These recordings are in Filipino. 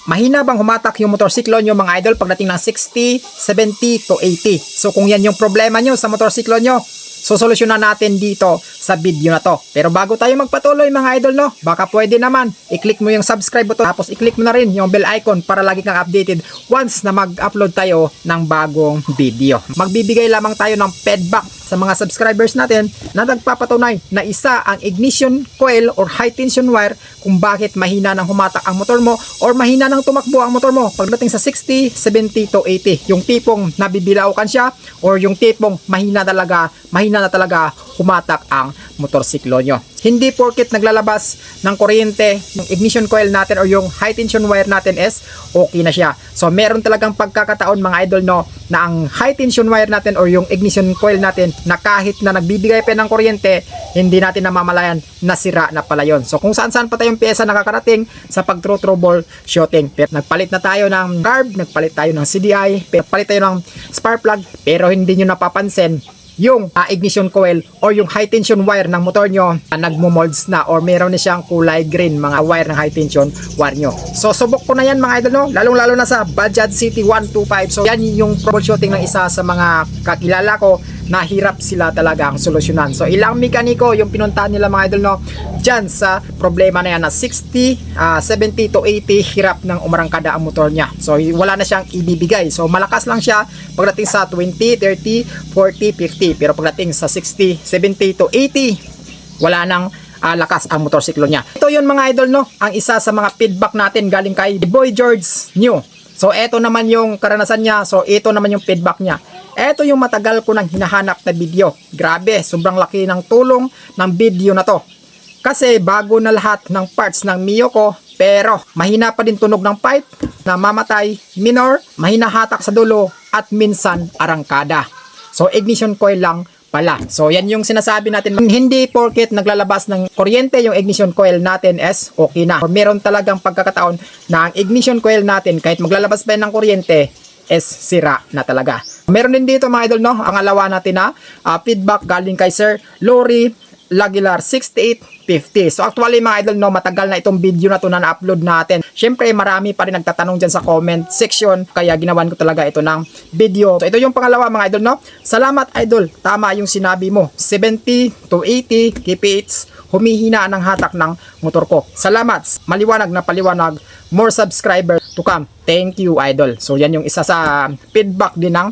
Mahina bang humatak yung motorsiklo nyo mga idol pagdating ng 60, 70 to 80? So kung yan yung problema nyo sa motorsiklo nyo, sosolusyonan natin dito sa video na to. Pero bago tayo magpatuloy mga idol no, baka pwede naman i-click mo yung subscribe button tapos i-click mo na rin yung bell icon para lagi kang updated once na mag-upload tayo ng bagong video. Magbibigay lamang tayo ng feedback sa mga subscribers natin na nagpapatunay na isa ang ignition coil or high tension wire kung bakit mahina nang humatak ang motor mo or mahina nang tumakbo ang motor mo pagdating sa 60, 70 to 80. Yung tipong nabibilaukan siya or yung tipong mahina na talaga humatak ang motorsiklo nyo. Hindi porket naglalabas ng kuryente yung ignition coil natin or yung high tension wire natin is okay na siya. So meron talagang pagkakataon mga idol no na ang high tension wire natin or yung ignition coil natin na kahit na nagbibigay pa ng kuryente, hindi natin namamalayan na sira na pala yun. So kung saan pa tayong pyesa nakakarating sa pag-troubleshooting. Pero nagpalit na tayo ng carb, nagpalit tayo ng CDI, nagpalit tayo ng spark plug, pero hindi nyo napapansin yung ignition coil or yung high tension wire ng motor nyo nagmo-molds na or meron na siyang kulay green mga wire ng high tension wire nyo. So subok ko na yan mga idol no, lalong-lalo na sa Bajaj City 125. So yan yung troubleshooting ng isa sa mga kakilala ko na hirap sila talagang solusyonan. So ilang mekaniko yung pinuntahan nila mga idol no dyan sa problema na yan na 60, 70 to 80 hirap ng umarangkada ang motor niya. So wala na siyang ibibigay. So malakas lang siya pagdating sa 20, 30, 40, 50. Pero pagdating sa 60, 70 to 80 wala nang lakas ang motorsiklo niya. Ito yun mga idol no, ang isa sa mga feedback natin galing kay Boy George New. So eto naman yung karanasan niya. So ito naman yung feedback niya. Eto yung matagal ko nang hinahanap na video. Grabe, sobrang laki ng tulong ng video na to. Kasi bago na lahat ng parts ng Mio ko, pero mahina pa din tunog ng pipe, namamatay, minor, mahina hatak sa dulo, at minsan arangkada. So ignition coil lang pala. So yan yung sinasabi natin. Hindi porket naglalabas ng kuryente yung ignition coil natin is okay na. Or meron talagang pagkakataon na ang ignition coil natin kahit maglalabas pa ng kuryente is sira na talaga. Meron din dito mga idol no, ang alawa natin na feedback galing kay Sir Lori Laguilar 6850. So actually mga idol no, matagal na itong video na to na na-upload natin. Syempre marami pa rin nagtatanong dyan sa comment section kaya ginawan ko talaga ito ng video. So ito yung pangalawa mga idol no. Salamat idol, tama yung sinabi mo. 70 to 80 kph humihina ng hatak ng motor ko. Salamat, maliwanag na paliwanag. More subscribers to come. Thank you idol. So yan yung isa sa feedback din ng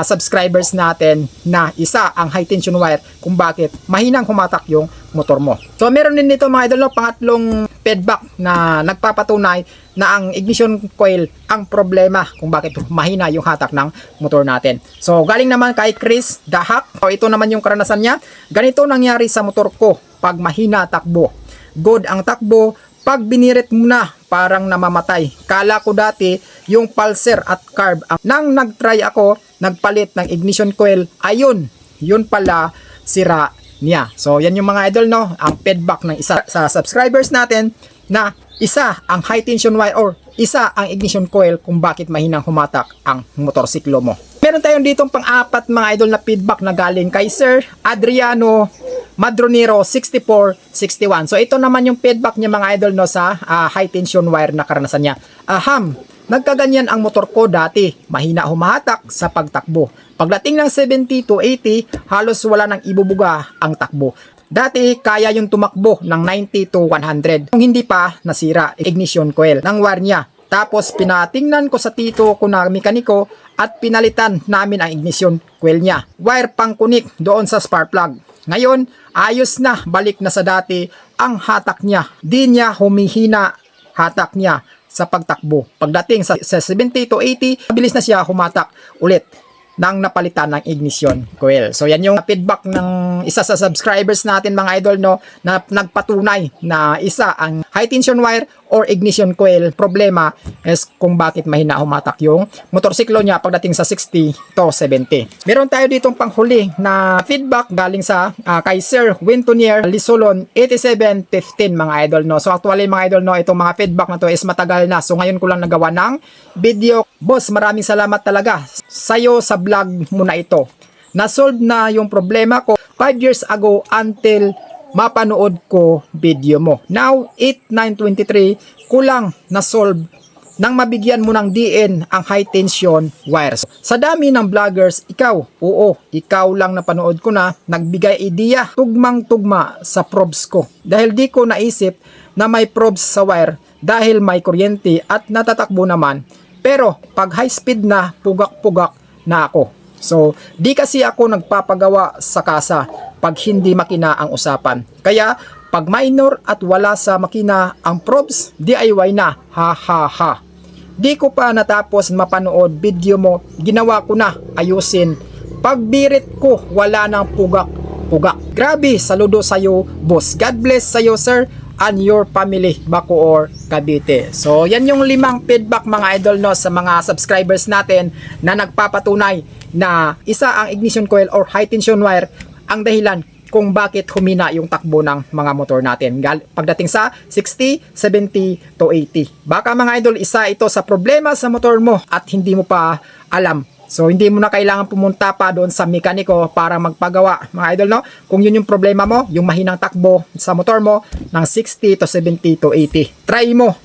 subscribers natin na isa ang high tension wire kung bakit mahinang humatak yung motor mo. So meron din dito mga idol no, pangatlong feedback na nagpapatunay na ang ignition coil ang problema kung bakit mahina yung hatak ng motor natin. So galing naman kay Chris Dahak. So ito naman yung karanasan niya. Ganito nangyari sa motor ko pag mahina takbo. Good ang takbo, pag binirit mo na parang namamatay. Kala ko dati yung pulser at carb. Nang nagtry ako, nagpalit ng ignition coil, ayun, yun pala sira niya. So yan yung mga idol no, ang feedback ng isa sa subscribers natin na isa ang high tension wire or isa ang ignition coil kung bakit mahinang humatak ang motorsiklo mo. Meron tayong ditong pang-apat mga idol na feedback na galing kay Sir Adriano Madronero 6461. So ito naman yung feedback niya mga idol no sa high tension wire na karanasan niya. Nagkaganyan ang motor ko dati, mahina humahatak sa pagtakbo. Pagdating ng 70 to 80, halos wala nang ibubuga ang takbo. Dati kaya yung tumakbo ng 90 to 100 kung hindi pa nasira ignition coil ng wire niya. Tapos pinatingnan ko sa tito ko na mekaniko at pinalitan namin ang ignition coil niya. Wire pang kunik doon sa spark plug. Ngayon, ayos na, balik na sa dati ang hatak niya. Di niya humihina hatak niya sa pagtakbo. Pagdating sa 70 to 80, mabilis na siya humatak ulit nang napalitan ng ignition coil. So yan yung feedback ng isa sa subscribers natin mga idol no, na nagpatunay na isa ang high tension wire or ignition coil problema is kung bakit mahina humatak yung motorsiklo niya pagdating sa 60 to 70. Meron tayo ditong panghuli na feedback galing sa kay Sir Wintonier Lisolon 8715 mga idol no. So actually mga idol no, itong mga feedback na to is matagal na. So ngayon ko lang nagawa ng video. Boss, maraming salamat talaga sa'yo sa vlog mo na ito. Na-solve na yung problema ko 5 years ago until mapanood ko video mo. Now, 8/9/23, kulang na-solve nang mabigyan mo ng DN ang high tension wires. Sa dami ng vloggers, ikaw lang napanood ko na nagbigay idea tugmang-tugma sa probes ko. Dahil di ko naisip na may probes sa wire dahil may kuryente at natatakbo naman. Pero pag high speed na, pugak-pugak na ako. So, di kasi ako nagpapagawa sa kasa pag hindi makina ang usapan. Kaya, pag minor at wala sa makina ang probes, DIY na. Ha ha ha. Di ko pa natapos mapanood video mo, ginawa ko na ayusin. Pagbirit ko, wala nang pugak-pugak. Grabe, saludo sa'yo, boss. God bless sa'yo, sir, and your family, Bacoor, Cavite. So, yan yung 5 feedback mga idol no, sa mga subscribers natin na nagpapatunay na isa ang ignition coil or high tension wire ang dahilan kung bakit humina yung takbo ng mga motor natin pagdating sa 60, 70 to 80. Baka mga idol, isa ito sa problema sa motor mo at hindi mo pa alam. So, hindi mo na kailangan pumunta pa doon sa mekaniko para magpagawa, mga idol, no? Kung yun yung problema mo, yung mahinang takbo sa motor mo ng 60 to 70 to 80. Try mo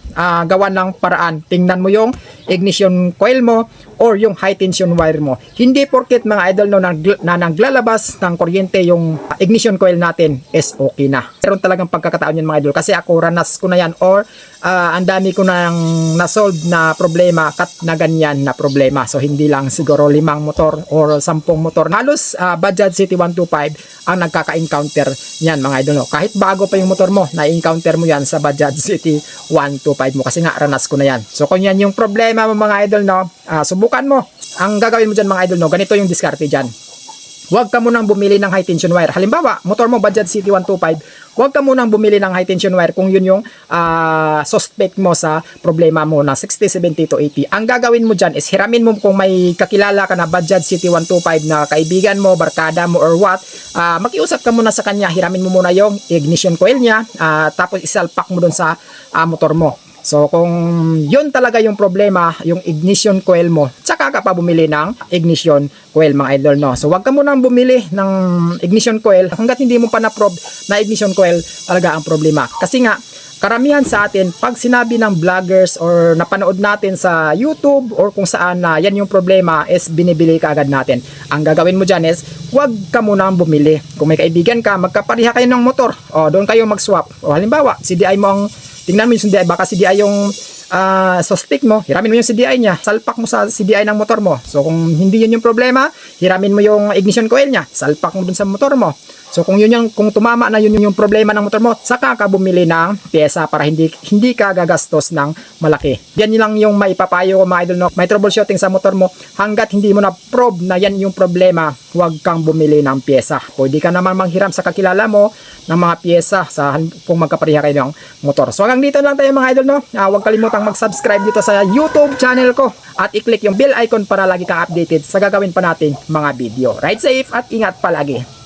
gawan ng paraan. Tingnan mo yung ignition coil mo or yung high tension wire mo. Hindi porket mga idol no, na naglalabas ng kuryente yung ignition coil natin is okay na. Meron talagang pagkakataon yan mga idol kasi ako ranas ko na yan or ang dami ko nang na-solve na problema kat na ganyan na problema. So hindi lang siguro 5 motor or 10 motor. Halos Bajaj City 125 ang nagkaka-encounter niyan mga idol no. Kahit bago pa yung motor mo, na-encounter mo yan sa Bajaj City 125 mo kasi nga ranas ko na yan. So kung yan yung problema mo mga idol no, subukan mo. Ang gagawin mo dyan mga idol no, ganito yung diskarte dyan. Huwag ka munang bumili ng high tension wire. Halimbawa, motor mo Bajaj City 125, huwag ka munang bumili ng high tension wire kung yun yung suspect mo sa problema mo na 60, 70 to 80. Ang gagawin mo dyan is hiramin mo kung may kakilala ka na Bajaj City 125 na kaibigan mo, barkada mo or what, makiusap ka muna sa kanya, hiramin mo muna yung ignition coil niya, tapos isalpak mo dun sa motor mo. So kung yun talaga yung problema, yung ignition coil mo, tsaka ka pa bumili ng ignition coil mga idol no. So wag ka munang bumili ng ignition coil hanggat hindi mo pa na-probe na ignition coil talaga ang problema. Kasi nga karamihan sa atin pag sinabi ng vloggers or napanood natin sa YouTube or kung saan na yan yung problema is binibili ka agad natin. Ang gagawin mo dyan is wag ka munang bumili. Kung may kaibigan ka, magkapareha kayo ng motor, doon kayo mag-swap. O halimbawa, CDI mo ang tingnan mo yung CDI, baka CDI yung suspect mo, hiramin mo yung CDI niya, salpak mo sa CDI ng motor mo. So kung hindi yun yung problema, hiramin mo yung ignition coil niya, salpak mo dun sa motor mo. So kung yun yung, kung tumama na yun yung problema ng motor mo, saka ka bumili ng pyesa para hindi ka gagastos ng malaki. Yan lang yung maipapayo ko mga idol no. May troubleshooting sa motor mo, hanggat hindi mo na probe na yan yung problema, huwag kang bumili ng pyesa. Pwede ka naman manghiram sa kakilala mo ng mga pyesa sa kung magkapareha kayo ng motor. So hanggang dito lang tayo mga idol no. Huwag kalimutang mag-subscribe dito sa YouTube channel ko at i-click yung bell icon para lagi kang updated sa gagawin pa natin mga video. Ride safe at ingat palagi.